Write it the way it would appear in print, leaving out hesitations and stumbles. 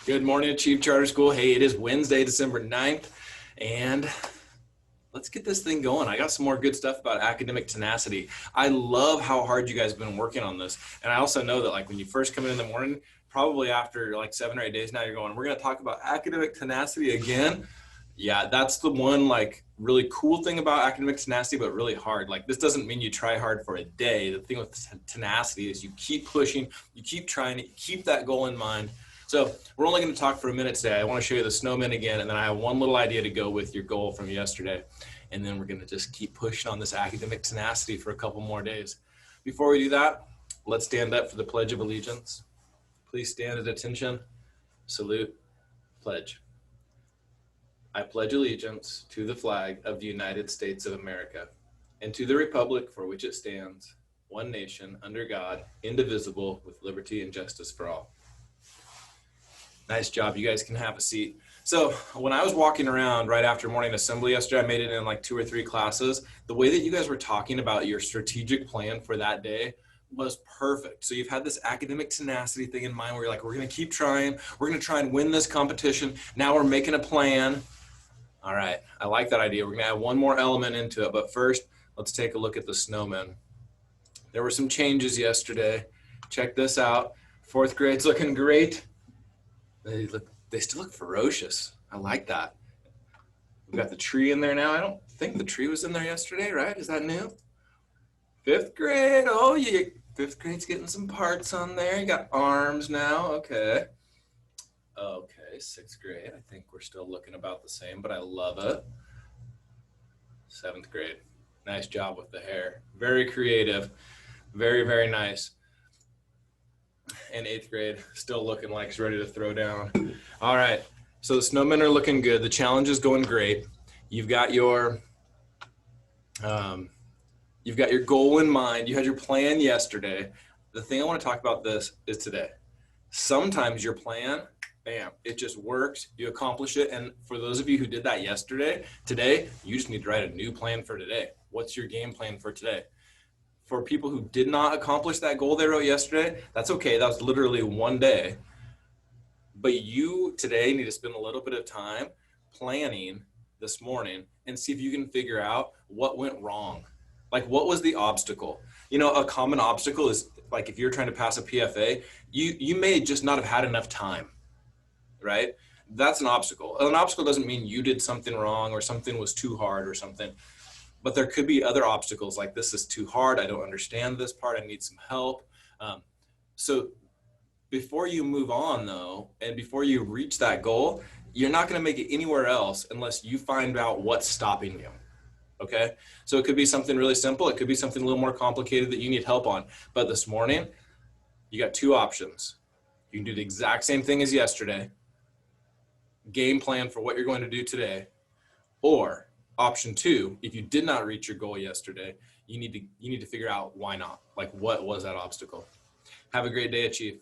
Good morning, Achieve Charter School. Hey, it is Wednesday, December 9th, and let's get this thing going. I got some more good stuff about academic tenacity. I love how hard you guys have been working on this. And I also know that like when you first come in the morning, probably after like 7 or 8 days now, you're going, we're going to talk about academic tenacity again. Yeah, that's the one like really cool thing about academic tenacity, but really hard. Like this doesn't mean you try hard for a day. The thing with tenacity is you keep pushing, you keep trying to keep that goal in mind. So we're only going to talk for a minute today. I want to show you the snowman again, and then I have one little idea to go with your goal from yesterday. And then we're going to just keep pushing on this academic tenacity for a couple more days. Before we do that, let's stand up for the Pledge of Allegiance. Please stand at attention. Salute. Pledge. I pledge allegiance to the flag of the United States of America and to the republic for which it stands, one nation, under God, indivisible, with liberty and justice for all. Nice job. You guys can have a seat. So when I was walking around right after morning assembly yesterday, I made it in like 2 or 3 classes. The way that you guys were talking about your strategic plan for that day was perfect. So you've had this academic tenacity thing in mind where you're like, we're going to keep trying. We're going to try and win this competition. Now we're making a plan. All right. I like that idea. We're going to add one more element into it. But first, let's take a look at the snowmen. There were some changes yesterday. Check this out. 4th grade's looking great. They still look ferocious. I like that. We've got the tree in there now. I don't think the tree was in there yesterday, right? Is that new? 5th grade. Oh, yeah. 5th grade's getting some parts on there. You got arms now. Okay. Okay, 6th grade. I think we're still looking about the same, but I love it. 7th grade. Nice job with the hair. Very creative. Very, very nice. And 8th grade, still looking like it's ready to throw down. All right, so the snowmen are looking good. The challenge is going great. You've got your goal in mind. You had your plan yesterday. The thing I want to talk about this is today. Sometimes your plan, bam, it just works. You accomplish it. And for those of you who did that yesterday, today, you just need to write a new plan for today. What's your game plan for today? For people who did not accomplish that goal they wrote yesterday, that's okay. That was literally one day. But you today need to spend a little bit of time planning this morning and see if you can figure out what went wrong. Like, what was the obstacle? You know, a common obstacle is like if you're trying to pass a PFA, you may just not have had enough time, right? That's an obstacle. An obstacle doesn't mean you did something wrong or something was too hard or something. But there could be other obstacles like this is too hard. I don't understand this part. I need some help. So before you move on though, and before you reach that goal, you're not going to make it anywhere else unless you find out what's stopping you. Okay. So it could be something really simple. It could be something a little more complicated that you need help on. But this morning, you got 2 options. You can do the exact same thing as yesterday, game plan for what you're going to do today, or option 2, if you did not reach your goal yesterday, you need to figure out why not. Like, what was that obstacle? Have a great day, Achieve.